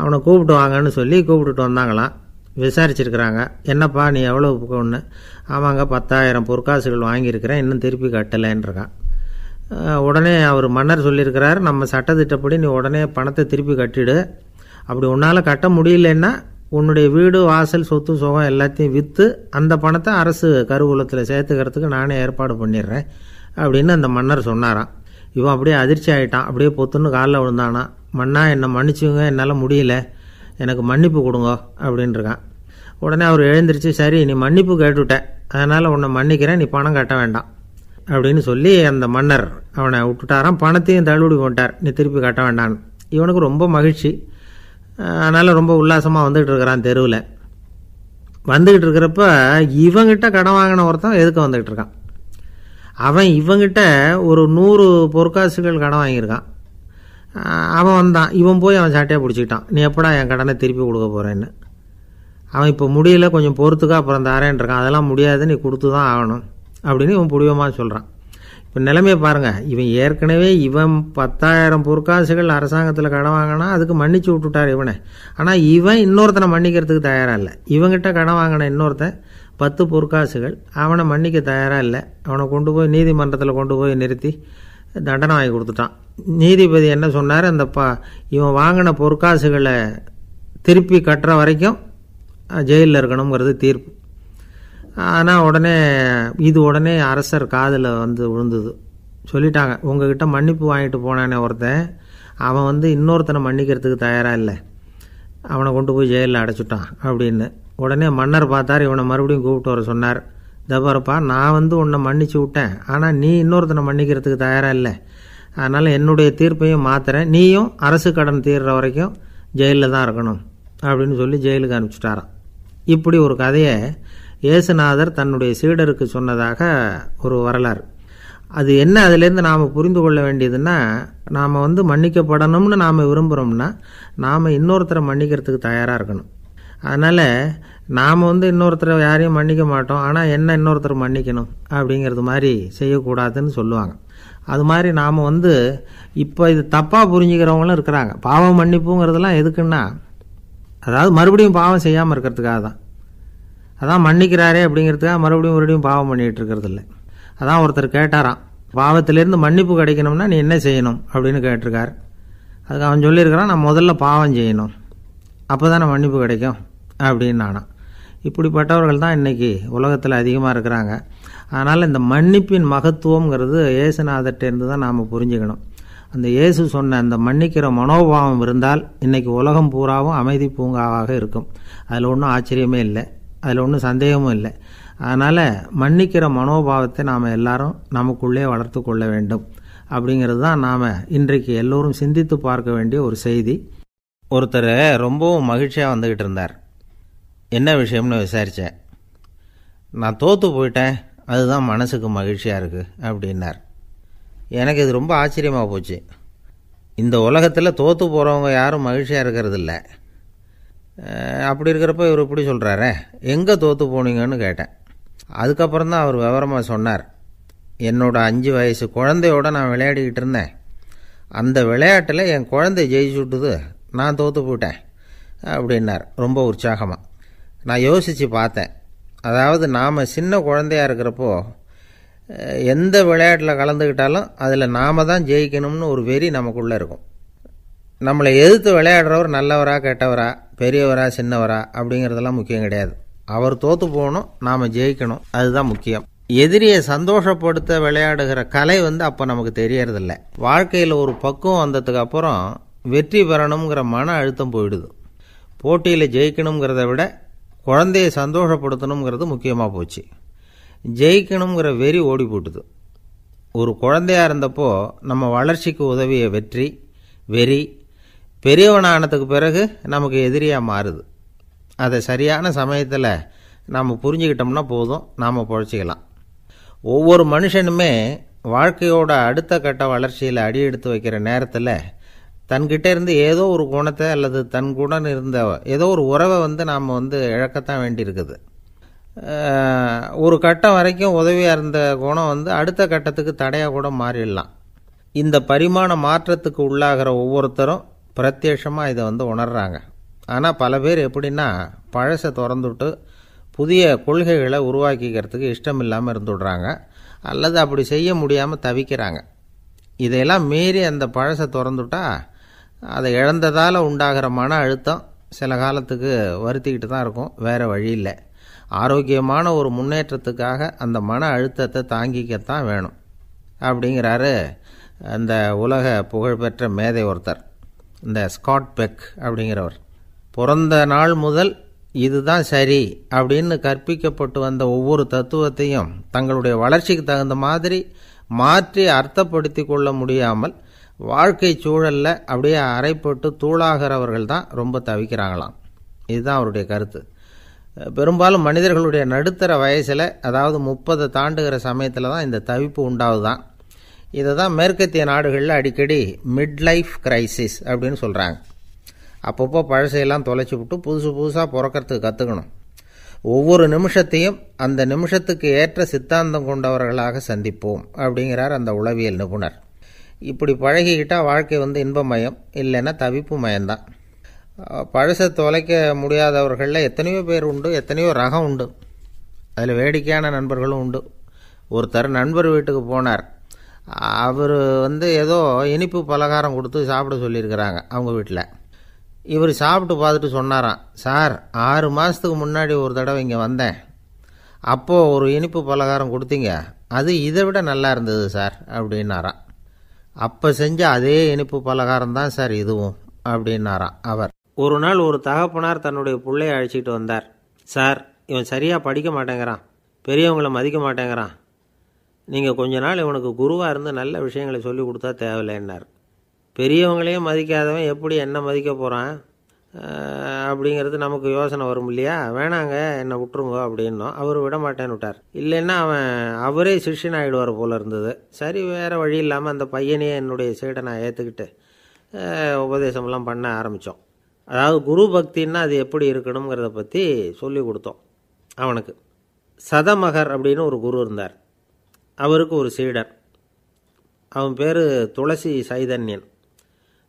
அவனை கூப்பிட்டு வாங்கன்னு சொல்லி கூப்பிட்டுட்டு வந்தாங்களாம். விசாரிச்சிருக்கிறாங்க, என்னப்பா நீ எவ்வளோ ஒன்று? ஆமாங்க 10,000 பொற்காசுகள் வாங்கியிருக்கிறேன், இன்னும் திருப்பி கட்டலைன்றிருக்கான். உடனே அவர் மன்னர் சொல்லியிருக்கிறார், நம்ம சட்டத்திட்டப்படி நீ உடனே பணத்தை திருப்பி கட்டிடு. அப்படி உன்னால் கட்ட முடியலன்னா உன்னுடைய வீடு வாசல் சொத்து சுகம் எல்லாத்தையும் விற்று அந்த பணத்தை அரசு கருவூலத்தில் சேர்த்துக்கிறதுக்கு நானே ஏற்பாடு பண்ணிடுறேன் அப்படின்னு அந்த மன்னர் சொன்னாராம். இவன் அப்படியே அதிர்ச்சி ஆகிட்டான், அப்படியே பொத்துன்னு காலில் விழுந்தானா. மன்னா என்னை மன்னிச்சுங்க, என்னால் முடியல, எனக்கு மன்னிப்பு கொடுங்க அப்படின்ட்டுருக்கான். உடனே அவர் எழுந்திரிச்சு, சரி நீ மன்னிப்பு கேட்டுவிட்ட, அதனால் உன்னை மன்னிக்கிறேன், நீ பணம் கட்ட வேண்டாம் அப்படின்னு சொல்லி அந்த மன்னர் அவனை விட்டுட்டாராம். பணத்தையும் தள்ளுபடி போட்டார், நீ திருப்பி கட்ட வேண்டான்னு. இவனுக்கு ரொம்ப மகிழ்ச்சி, அதனால் ரொம்ப உல்லாசமாக வந்துக்கிட்டு இருக்கிறான். தெருவில் வந்துக்கிட்டு இருக்கிறப்ப இவங்கிட்ட கடன் வாங்கின ஒருத்தன் எதுக்கு வந்துக்கிட்டு இருக்கான். அவன் இவங்கிட்ட ஒரு 100 பொற்காசுகள் கடன் வாங்கியிருக்கான். அவன் வந்தான், இவன் போய் அவன் சாட்டையாக பிடிச்சிக்கிட்டான், நீ எப்படா என் கடனை திருப்பி கொடுக்க போகிறேன்னு. அவன் இப்போ முடியல, கொஞ்சம் பொறுத்துக்கா, அப்புறம் தரேன் இருக்கான். அதெல்லாம் முடியாது, நீ கொடுத்து தான் ஆகணும் அப்படின்னு இவன் புடிவமாக சொல்கிறான். இப்போ நிலைமையை பாருங்கள், இவன் ஏற்கனவே 10,000 பொற்காசுகள் அரசாங்கத்தில் கடன் வாங்கினா அதுக்கு மன்னிச்சு விட்டுட்டார் இவனை. ஆனால் இவன் இன்னொருத்தனை மன்னிக்கிறதுக்கு தயாராக இல்லை. இவங்கிட்ட கடன் வாங்கின இன்னொருத்தன் 10 பொற்காசுகள், அவனை மன்னிக்க தயாராக இல்லை. அவனை கொண்டு போய் நீதிமன்றத்தில் கொண்டு போய் நிறுத்தி தண்டனை வாங்கி கொடுத்துட்டான். நீதிபதி என்ன சொன்னார், அந்த இவன் வாங்கின பொற்காசுகளை திருப்பி கட்டுற வரைக்கும் ஜெயிலில் இருக்கணுங்கிறது தீர்ப்பு. ஆனால் உடனே அரசர் காதில் வந்து விழுந்தது. சொல்லிட்டாங்க, உங்ககிட்ட மன்னிப்பு வாங்கிட்டு போனானே ஒருத்தன், அவன் இன்னொருத்தனை மன்னிக்கிறதுக்கு தயாராக இல்லை, அவனை கொண்டு போய் ஜெயிலில் அடைச்சிட்டான் அப்படின்னு. உடனே மன்னர் பார்த்தார், இவனை மறுபடியும் கூப்பிட்டு வர சொன்னார். தபாரப்பா, நான் உன்னை மன்னிச்சு விட்டேன், ஆனால் நீ இன்னொருத்தனை மன்னிக்கிறதுக்கு தயாராக இல்லை, அதனால் என்னுடைய தீர்ப்பையும் மாற்றுறேன், நீயும் அரசு கடன் தீர்ற வரைக்கும் ஜெயிலில் தான் இருக்கணும் அப்படின்னு சொல்லி ஜெயிலுக்கு அனுப்பிச்சிட்டாராம். இப்படி ஒரு கதையை இயேசுநாதர் தன்னுடைய சீடருக்கு சொன்னதாக ஒரு வரலாறு. அது என்ன, அதுலேருந்து நாம் புரிந்து கொள்ள வேண்டியதுன்னா, நாம் மன்னிக்கப்படணும்னு நாம் விரும்புகிறோம்னா நாம் இன்னொருத்தரை மன்னிக்கிறதுக்கு தயாராக இருக்கணும். அதனால் நாம் இன்னொருத்தரை யாரையும் மன்னிக்க மாட்டோம், ஆனால் என்ன இன்னொருத்தர் மன்னிக்கணும் அப்படிங்கிறது மாதிரி செய்யக்கூடாதுன்னு சொல்லுவாங்க. அது மாதிரி நாம் இப்போ இது தப்பாக புரிஞ்சுக்கிறவங்களும் இருக்கிறாங்க. பாவம் மன்னிப்புங்கிறதுலாம் எதுக்குன்னா, அதாவது மறுபடியும் பாவம் செய்யாமல் இருக்கிறதுக்காக தான். அதான் மன்னிக்கிறாரே அப்படிங்கிறதுக்காக மறுபடியும் பாவம் பண்ணிகிட்டு இருக்கிறது இல்லை. அதான் ஒருத்தர் கேட்டாராம், பாவத்திலேருந்து மன்னிப்பு கிடைக்கணும்னா நீ என்ன செய்யணும் அப்படின்னு கேட்டிருக்கார். அதுக்கு அவன் சொல்லியிருக்கிறான், நான் முதல்ல பாவம் செய்யணும், அப்போ தானே மன்னிப்பு கிடைக்கும் அப்படின்னு நானா. இப்படிப்பட்டவர்கள் தான் இன்றைக்கி உலகத்தில் அதிகமாக இருக்கிறாங்க. அதனால் இந்த மன்னிப்பின் மகத்துவங்கிறது இயேசுநாதர்கிட்டேருந்து தான் நாம் புரிஞ்சுக்கணும். அந்த இயேசு சொன்ன அந்த மன்னிக்கிற மனோபாவம் இருந்தால் இன்றைக்கி உலகம் பூராவும் அமைதி பூங்காவாக இருக்கும். அதில் ஒன்றும் ஆச்சரியமே இல்லை, அதில் ஒன்றும் சந்தேகமும் இல்லை. அதனால் மன்னிக்கிற மனோபாவத்தை நாம் எல்லாரும் நமக்குள்ளே வளர்த்து கொள்ள வேண்டும் அப்படிங்கிறது தான் நாம் இன்றைக்கு எல்லோரும் சிந்தித்து பார்க்க வேண்டிய ஒரு செய்தி. ஒருத்தர் ரொம்பவும் மகிழ்ச்சியாக வந்துக்கிட்டு இருந்தார். என்ன விஷயம்னு விசாரித்தேன். நான் தோற்று போயிட்டேன், அதுதான் மனசுக்கு மகிழ்ச்சியாக இருக்குது அப்படின்னார். எனக்கு இது ரொம்ப ஆச்சரியமாக போச்சு. இந்த உலகத்தில் தோற்று போகிறவங்க யாரும் மகிழ்ச்சியாக இருக்கிறதில்ல. அப்படி இருக்கிறப்ப இவர் இப்படி சொல்கிறாரே, எங்கே தோற்று போனீங்கன்னு கேட்டேன். அதுக்கப்புறம் தான் அவர் விவரமாக சொன்னார். என்னோட 5 வயசு குழந்தையோட நான் விளையாடிக்கிட்டு இருந்தேன். அந்த விளையாட்டில் என் குழந்தை ஜெயிச்சு விட்டுது, நான் தோற்று போயிட்டேன் அப்படின்னார் ரொம்ப உற்சாகமாக. நான் யோசித்து பார்த்தேன். அதாவது நாம் சின்ன குழந்தையாக இருக்கிறப்போ எந்த விளையாட்டில் கலந்துக்கிட்டாலும் அதில் நாம் தான் ஜெயிக்கணும்னு ஒரு வெறி நமக்குள்ளே இருக்கும். நம்மளை எதிர்த்து விளையாடுறவர் நல்லவரா கெட்டவரா, பெரியவரா சின்னவரா அப்படிங்கிறதெல்லாம் முக்கியம் கிடையாது. அவர் தோற்று போகணும், நாம் ஜெயிக்கணும், அதுதான் முக்கியம். எதிரியை சந்தோஷப்படுத்த விளையாடுகிற கலை அப்போ நமக்கு தெரியறதில்ல. வாழ்க்கையில் ஒரு பக்குவம் வந்ததுக்கு அப்புறம் வெற்றி பெறணுங்கிற மன அழுத்தம் போயிடுது. போட்டியில் ஜெயிக்கணுங்கிறத விட குழந்தையை சந்தோஷப்படுத்தணுங்கிறது முக்கியமாக போச்சு. ஜெயிக்கணுங்கிற வெறி ஓடி போட்டுது. ஒரு குழந்தையாக இருந்தப்போ நம்ம வளர்ச்சிக்கு உதவிய வெறி பெரியவனானதுக்கு பிறகு நமக்கு எதிரியாக மாறுது. அதை சரியான சமயத்தில் நாம் புரிஞ்சுக்கிட்டோம்னா போதும், நாம் பொழைச்சிக்கலாம். ஒவ்வொரு மனுஷனுமே வாழ்க்கையோட அடுத்த கட்ட வளர்ச்சியில் அடி எடுத்து வைக்கிற நேரத்தில் தன்கிட்ட இருந்து ஏதோ ஒரு குணத்தை அல்லது தன்குடன் இருந்த ஏதோ ஒரு உறவை நாம் இழக்கத்தான் வேண்டியிருக்குது. ஒரு கட்டம் வரைக்கும் உதவியாக இருந்த குணம் அடுத்த கட்டத்துக்கு தடையாக கூட மாறிடலாம். இந்த பரிமாண மாற்றத்துக்கு உள்ளாகிற ஒவ்வொருத்தரும் பிரத்யட்சமாக இதை உணர்றாங்க. ஆனால் பல பேர் எப்படின்னா, பழசை திறந்துவிட்டு புதிய கொள்கைகளை உருவாக்கிக்கிறதுக்கு இஷ்டம் இல்லாமல் இருந்துவிடுறாங்க, அல்லது அப்படி செய்ய முடியாமல் தவிக்கிறாங்க. இதையெல்லாம் மீறி அந்த பழசை திறந்துவிட்டா அதை இழந்ததால் உண்டாகிற மன அழுத்தம் சில காலத்துக்கு வருத்திக்கிட்டு தான் இருக்கும், வேறு வழி இல்லை. ஆரோக்கியமான ஒரு முன்னேற்றத்துக்காக அந்த மன அழுத்தத்தை தாங்கிக்கத்தான் வேணும் அப்படிங்கிறாரு அந்த உலக புகழ்பெற்ற மேதை ஒருத்தர், இந்த ஸ்காட் பெக் அப்படிங்கிறவர். பிறந்த நாள் முதல் இதுதான் சரி அப்படின்னு கற்பிக்கப்பட்டு வந்த ஒவ்வொரு தத்துவத்தையும் தங்களுடைய வளர்ச்சிக்கு தகுந்த மாதிரி மாற்றி அர்த்தப்படுத்தி கொள்ள முடியாமல் வாழ்க்கை சூழலில் அப்படியே அரைப்பட்டு தூளாகிறவர்கள் தான் ரொம்ப தவிக்கிறாங்களாம். இதுதான் அவருடைய கருத்து. பெரும்பாலும் மனிதர்களுடைய நடுத்தர வயசில், அதாவது 30 தாண்டுகிற சமயத்தில் தான் இந்த தவிப்பு உண்டாகுதான். இதை தான் மேற்கத்திய நாடுகளில் அடிக்கடி மிட் லைஃப் கிரைசிஸ் அப்படின்னு சொல்கிறாங்க. அப்பப்போ பழசையெல்லாம் தொலைச்சி விட்டு புதுசாக பிறக்கிறதுக்கு கற்றுக்கணும். ஒவ்வொரு நிமிஷத்தையும் அந்த நிமிஷத்துக்கு ஏற்ற சித்தாந்தம் கொண்டவர்களாக சந்திப்போம் அப்படிங்கிறார் அந்த உளவியல் நிபுணர். இப்படி பழகிக்கிட்டால் வாழ்க்கை இன்பமயம், இல்லைன்னா தவிப்பு மயம்தான். பழசை தொலைக்க முடியாதவர்களில் எத்தனையோ பேர் உண்டு, எத்தனையோ ரகம் உண்டு. அதில் வேடிக்கையான நண்பர்களும் உண்டு. ஒருத்தர் நண்பர் வீட்டுக்கு போனார். அவர் ஏதோ இனிப்பு பலகாரம் கொடுத்து சாப்பிட சொல்லியிருக்கிறாங்க அவங்க வீட்டில். இவர் சாப்பிட்டு பார்த்துட்டு சொன்னாராம், சார் 6 மாதத்துக்கு முன்னாடி ஒரு தடவை இங்கே வந்தேன், அப்போது ஒரு இனிப்பு பலகாரம் கொடுத்தீங்க, அது இதை விட நல்லா இருந்தது சார் அப்படின்னாராம். அப்போ செஞ்ச அதே இனிப்பு பலகாரம் தான் சார் இதுவும் அப்படின்னாராம் அவர். ஒரு நாள் ஒரு தகப்பனார் தன்னுடைய பிள்ளையை அழைச்சிட்டு வந்தார். சார், இவன் சரியாக படிக்க மாட்டேங்கிறான், பெரியவங்களை மதிக்க மாட்டேங்கிறான், நீங்கள் கொஞ்ச நாள் இவனுக்கு குருவாக இருந்து நல்ல விஷயங்களை சொல்லி கொடுத்தா தேவையில்லைன்னார். பெரியவங்களையும் மதிக்காதவன் எப்படி என்ன மதிக்க போகிறான் அப்படிங்கிறது நமக்கு யோசனை வரும் இல்லையா? வேணாங்க, என்னை விட்டுருங்க அப்படின்னோம். அவர் விட மாட்டேன்னு விட்டார். இல்லைன்னா அவரே சிஷ்யன் ஆகிடுவார் போல இருந்தது. சரி, வேறு வழி இல்லாமல் அந்த பையனையே என்னுடைய சீடை நான் ஏற்றுக்கிட்டு உபதேசமெல்லாம் பண்ண ஆரம்பித்தோம். அதாவது குரு பக்தின்னா அது எப்படி இருக்கணுங்கிறத பற்றி சொல்லி கொடுத்தோம் அவனுக்கு. சதமகர் அப்படின்னு ஒரு குரு இருந்தார். அவருக்கு ஒரு சீடர். அவன் பேர் துளசி சைதன்யன்,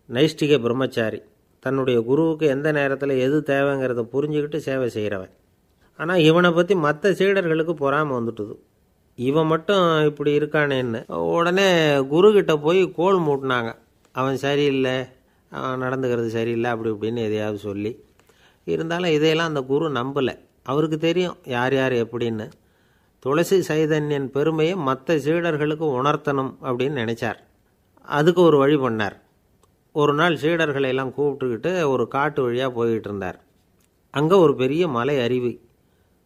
நைஷ்டிக பிரம்மச்சாரி. தன்னுடைய குருவுக்கு எந்த நேரத்தில் எது தேவைங்கிறத புரிஞ்சுக்கிட்டு சேவை செய்கிறவன். ஆனால் இவனை பற்றி மற்ற சீடர்களுக்கு பொறாமை வந்துட்டுது. இவன் மட்டும் இப்படி இருக்கானேன்னு உடனே குருக்கிட்ட போய் கோல் மூட்டினாங்க. அவன் சரியில்லை, அவன் நடந்துக்கிறது சரியில்லை, அப்படி இப்படின்னு எதையாவது சொல்லி. இருந்தாலும் இதையெல்லாம் அந்த குரு நம்பலை. அவருக்கு தெரியும் யார் யார் எப்படின்னு. துளசி சைதன்யன் பெருமையை மற்ற சீடர்களுக்கு உணர்த்தணும் அப்படின்னு நினைச்சார். அதுக்கு ஒரு வழி பண்ணார். ஒரு நாள் சீடர்களை எல்லாம் கூப்பிட்டுக்கிட்டு ஒரு காட்டு வழியாக போய்கிட்டு இருந்தார். அங்கே ஒரு பெரிய மலை அருவி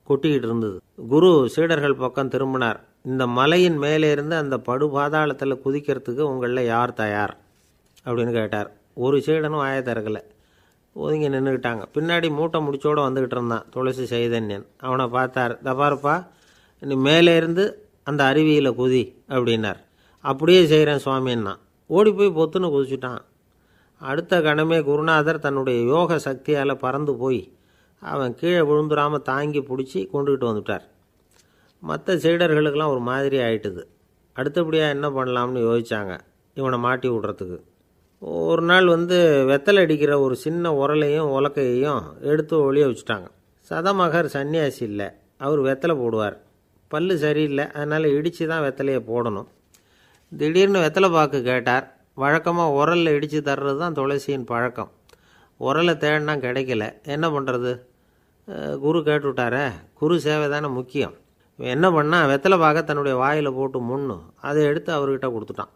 கொட்டிக்கிட்டு இருந்தது. குரு சீடர்கள் பக்கம் திரும்பினார். இந்த மலையின் மேலே இருந்து அந்த படுபாதாளத்தில் குதிக்கிறதுக்கு உங்களில் யார் தயார் அப்படின்னு கேட்டார். ஒரு சீடனும் வாயை திறக்கலை, ஒதுங்கி நின்றுக்கிட்டாங்க. பின்னாடி மூட்டை முடிச்சோடு வந்துக்கிட்டு இருந்தான் துளசி சைதன்யன். அவனை பார்த்தார். தபாருப்பா, நீ மேலே இருந்து அந்த அருவியில் குதி அப்படின்னார். அப்படியே செய்கிறேன் சுவாமின்னா ஓடி போய் பொத்துன்னு குதிச்சுட்டான். அடுத்த கணமே குருநாதர் தன்னுடைய யோக சக்தியால் பறந்து போய் அவன் கீழே விழுந்துடாமல் தாங்கி பிடிச்சி கொண்டுகிட்டு வந்துட்டார். மற்ற சீடர்களுக்கெல்லாம் ஒரு மாதிரி ஆயிட்டுது. அடுத்தபடியாக என்ன பண்ணலாம்னு யோசித்தாங்க இவனை மாட்டி விடுறதுக்கு. ஒரு நாள் வெத்தலை அடிக்கிற ஒரு சின்ன உரலையும் உலக்கையையும் எடுத்து ஒளிய வச்சுட்டாங்க. சதமகர் சன்னியாசி இல்லை, அவர் வெத்தலை போடுவார். பல்லு சரியில்லை, அதனால் இடித்து தான் வெத்தலையை போடணும். திடீர்னு வெத்தலை பாக்கு கேட்டார். வழக்கமாக உரலில் இடித்து தர்றது தான் துளசியின் பழக்கம். உரலை தேடினா கிடைக்கல, என்ன பண்ணுறது? குரு கேட்டுவிட்டாரே, குரு சேவை தானே முக்கியம். என்ன பண்ணால் வெத்தலை பாக்க தன்னுடைய வாயில் போட்டு முன்னும் அதை எடுத்து அவர்கிட்ட கொடுத்துட்டான்.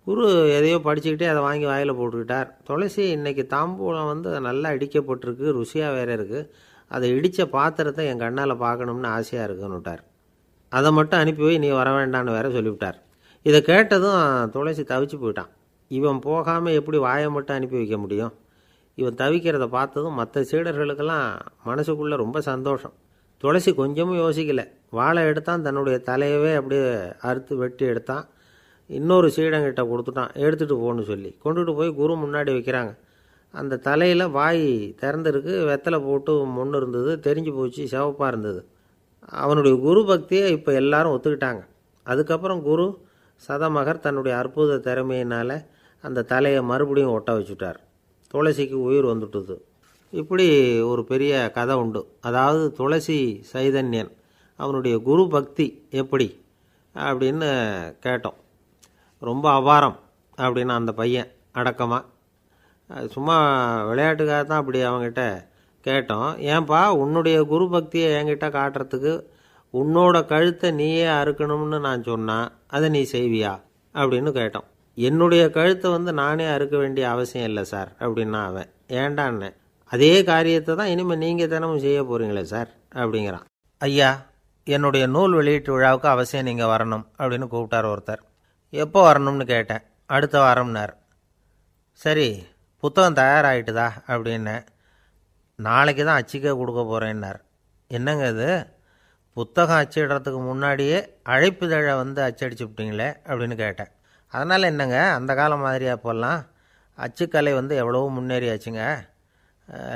குரு எதையோ படிச்சுக்கிட்டே அதை வாங்கி வாயில் போட்டுக்கிட்டார். துளசி இன்றைக்கி தாம்பூலம் நல்லா இடிக்கப்பட்டிருக்கு, ருசியாக வேறு இருக்குது, அதை இடித்த பாத்திரத்தை என் கண்ணால் பார்க்கணும்னு ஆசையாக இருக்குன்னு விட்டார். அதை மட்டும் அனுப்பி போய் நீ வர வேண்டான்னு வேற சொல்லிவிட்டார். இதை கேட்டதும் துளசி தவிச்சு போயிட்டான். இவன் போகாமல் எப்படி வாயை மட்டும் அனுப்பி வைக்க முடியும்? இவன் தவிக்கிறத பார்த்ததும் மற்ற சீடர்களுக்கெல்லாம் மனசுக்குள்ளே ரொம்ப சந்தோஷம். துளசி கொஞ்சமும் யோசிக்கலை. வாழை எடுத்தான், தன்னுடைய தலையவே அப்படியே அறுத்து வெட்டி எடுத்தான். இன்னொரு சீடங்கிட்ட கொடுத்துட்டான், எடுத்துகிட்டு போன்னு சொல்லி. கொண்டுட்டு போய் குரு முன்னாடி வைக்கிறாங்க. அந்த தலையில் வாய் திறந்துருக்கு, வெத்தலை போட்டு முன்னு இருந்தது, தெரிஞ்சு போச்சு, சிவப்பாக இருந்தது. அவனுடைய குரு பக்தியை இப்போ எல்லாரும் ஒத்துக்கிட்டாங்க. அதுக்கப்புறம் குரு சதமகர் தன்னுடைய அற்புத திறமையினால் அந்த தலையை மறுபடியும் ஒட்ட வச்சுட்டார். துளசிக்கு உயிர் வந்துட்டுது. இப்படி ஒரு பெரிய கதை உண்டு. அதாவது துளசி சைதன்யன் அவனுடைய குரு பக்தி எப்படி அப்படின்னு கேட்டோம். ரொம்ப அபாரம் அப்படின்னு அந்த பையன் அடக்கமாக, சும்மா விளையாட்டுக்காக தான் அப்படி அவங்ககிட்ட கேட்டோம். ஏன்பா உன்னுடைய குரு பக்தியை என்கிட்ட காட்டுறதுக்கு உன்னோட கழுத்தை நீயே அறுக்கணும்னு நான் சொன்னான், அதை நீ செய்வியா அப்படின்னு கேட்டோம். என்னுடைய கழுத்தை நானே அறுக்க வேண்டிய அவசியம் இல்லை சார் அப்படின்னா அவன். ஏண்டான்னு, அதே காரியத்தை தான் இனிமேல் நீங்கள் தினமும் செய்ய போகிறீங்களே சார் அப்படிங்கிறான். ஐயா, என்னுடைய நூல் வெளியீட்டு விழாவுக்கு அவசியம் நீங்கள் வரணும் அப்படின்னு கூப்பிட்டார் ஒருத்தர். எப்போ வரணும்னு கேட்டேன். அடுத்த வாரம்னார். சரி, புத்தகம் தயாராகிட்டுதா அப்படின்னு. நாளைக்கு தான் அச்சிக்க கொடுக்க போகிறேன்னார். என்னங்க இது, புத்தகம் அச்சிடுறதுக்கு முன்னாடியே அழைப்புதழை அச்சடிச்சுப்பிட்டீங்களே அப்படின்னு கேட்டேன். அதனால் என்னங்க, அந்த காலம் மாதிரியா போடலாம், அச்சுக்கலை எவ்வளவோ முன்னேறியாச்சுங்க.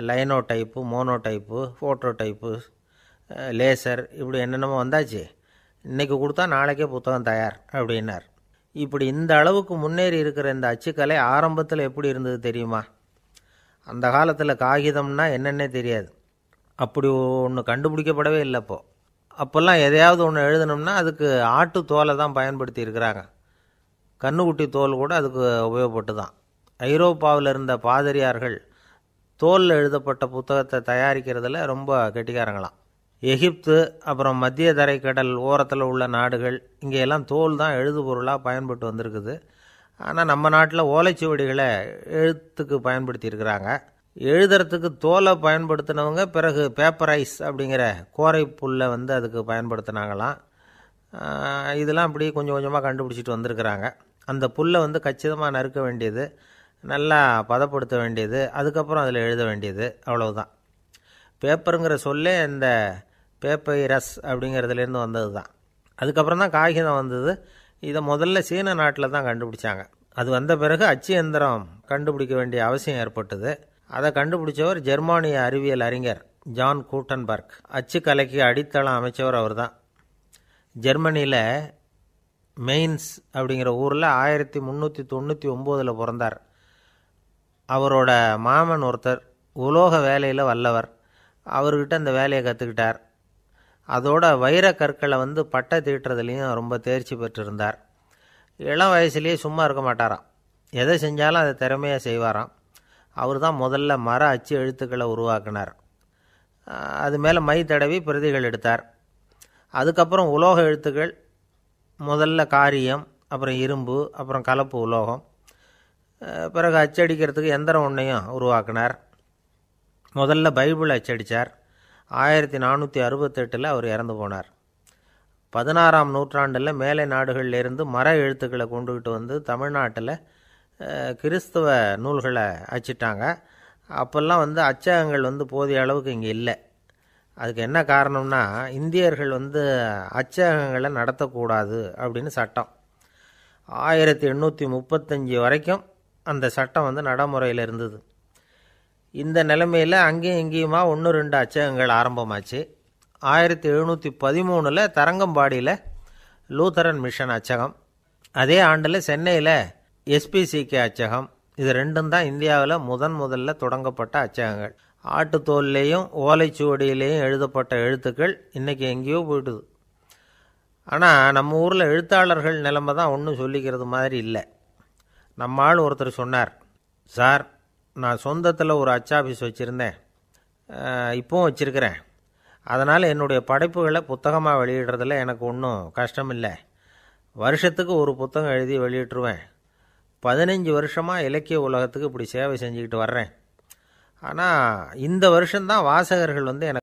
Linotype, monotype, phototype, laser, இப்படி என்னென்னமோ வந்தாச்சு. இன்றைக்கி கொடுத்தா நாளைக்கே புத்தகம் தயார் அப்படின்னார். இப்படி இந்த அளவுக்கு முன்னேறி இருக்கிற இந்த அச்சுக்கலை ஆரம்பத்தில் எப்படி இருந்தது தெரியுமா? அந்த காலத்தில் காகிதம்னா என்னென்னே தெரியாது. அப்படி ஒன்று கண்டுபிடிக்கப்படவே இல்லை. அப்போல்லாம் எதையாவது ஒன்று எழுதணும்னா அதுக்கு ஆட்டு தோலை தான் பயன்படுத்தி இருக்கிறாங்க. கண்ணுக்குட்டி தோல் கூட அதுக்கு உபயோகப்பட்டு தான். ஐரோப்பாவில் இருந்த பாதிரியார்கள் தோலில் எழுதப்பட்ட புத்தகத்தை தயாரிக்கிறதுல ரொம்ப கெட்டிக்காரங்களாம். எகிப்து, அப்புறம் மத்திய தரைக்கடல் ஓரத்தில் உள்ள நாடுகள், இங்கெல்லாம் தோல் தான் எழுது பொருளாக பயன்பட்டு வந்திருக்குது. ஆனால் நம்ம நாட்டில் ஓலைச்சுவடிகளை எழுத்துக்கு பயன்படுத்தி இருக்கிறாங்க. எழுதுறதுக்கு தோலை பயன்படுத்தினவங்க பிறகு பேப்பரைஸ் அப்படிங்கிற கோரை புல்லை அதுக்கு பயன்படுத்தினாங்களாம். இதெல்லாம் அப்படி கொஞ்சம் கொஞ்சமாக கண்டுபிடிச்சிட்டு வந்திருக்கிறாங்க. அந்த புல்லை கச்சிதமாக நறுக்க வேண்டியது, நல்லா பதப்படுத்த வேண்டியது, அதுக்கப்புறம் அதில் எழுத வேண்டியது, அவ்வளவுதான். பேப்பருங்கிற சொல்லே இந்த பேப்பைரஸ் அப்படிங்கிறதுலேருந்து வந்தது தான். அதுக்கப்புறம் தான் காகிதம் வந்தது. இதை முதல்ல சீன நாட்டில் தான் கண்டுபிடிச்சாங்க. அது வந்த பிறகு அச்சு எந்திரம் கண்டுபிடிக்க வேண்டிய அவசியம் ஏற்பட்டது. அதை கண்டுபிடிச்சவர் ஜெர்மானிய அறிவியல் அறிஞர் ஜான் கூட்டன்பர்க். அச்சுக்கலைக்கு அடித்தளம் அமைச்சவர் அவர் தான். ஜெர்மனியில் மெயின்ஸ் அப்படிங்கிற ஊரில் 1399 பிறந்தார். அவரோட மாமன் ஒருத்தர் உலோக வேலையில் வல்லவர். அவர்கிட்ட அந்த வேலையை கற்றுக்கிட்டார். அதோட வைரக்கற்களை பட்டை தீட்டுறதுலேயும் ரொம்ப தேர்ச்சி பெற்றிருந்தார். இளம் வயசுலேயே சும்மா இருக்க மாட்டாராம். எதை செஞ்சாலும் அதை திறமையாக செய்வாராம். அவர் தான் முதல்ல மர அச்சு எழுத்துக்களை உருவாக்கினார். அது மேலே மை தடவி பிரதிகள் எடுத்தார். அதுக்கப்புறம் உலோக எழுத்துக்கள், முதல்ல காரியம், அப்புறம் இரும்பு, அப்புறம் கலப்பு உலோகம், பிறகு அச்சடிக்கிறதுக்கு எந்திரம் ஒன்றையும் உருவாக்கினார். முதல்ல பைபிள் அச்சடித்தார். 1468 அவர் இறந்து போனார். 16ஆம் நூற்றாண்டில் மேலை நாடுகளிலிருந்து மர எழுத்துக்களை கொண்டுகிட்டு தமிழ்நாட்டில் கிறிஸ்தவ நூல்களை அச்சிட்டாங்க. அப்போல்லாம் அச்சகங்கள் போதிய அளவுக்கு இங்கே இல்லை. அதுக்கு என்ன காரணம்னா, இந்தியர்கள் அச்சகங்களை நடத்தக்கூடாது அப்படின்னு சட்டம். 1835 வரைக்கும் அந்த சட்டம் நடைமுறையில் இருந்தது. இந்த நிலைமையில் அங்கேயும் இங்கேயுமா 1-2 அச்சகங்கள் ஆரம்பமாச்சு. 1713 தரங்கம்பாடியில் லூத்தரன் மிஷன் அச்சகம், அதே ஆண்டில் சென்னையில் எஸ்பிசிகே அச்சகம். இது ரெண்டும் தான் இந்தியாவில் முதல்ல தொடங்கப்பட்ட அச்சகங்கள். ஆட்டுத்தோல்லையும் ஓலைச்சுவடியிலையும் எழுதப்பட்ட எழுத்துக்கள் இன்றைக்கி எங்கேயோ போயிட்டுது. ஆனால் நம்ம ஊரில் எழுத்தாளர்கள் நிலைமை தான் ஒன்றும் சொல்லிக்கிறது மாதிரி இல்லை. நம்ம ஆள் ஒருத்தர் சொன்னார், சார், நான் சொந்தத்தில் ஒரு அச்சாபீஸ் வச்சுருந்தேன், இப்போவும் வச்சுருக்கிறேன். அதனால் என்னுடைய படைப்புகளை புத்தகமாக வெளியிடுறதில் எனக்கு ஒன்றும் கஷ்டம் இல்லை. வருஷத்துக்கு ஒரு புத்தகம் எழுதி வெளியிட்டுருவேன். 15 வருஷமாக இலக்கிய உலகத்துக்கு இப்படி சேவை செஞ்சுக்கிட்டு வர்றேன். ஆனால் இந்த வருஷம்தான் வாசகர்கள் எனக்கு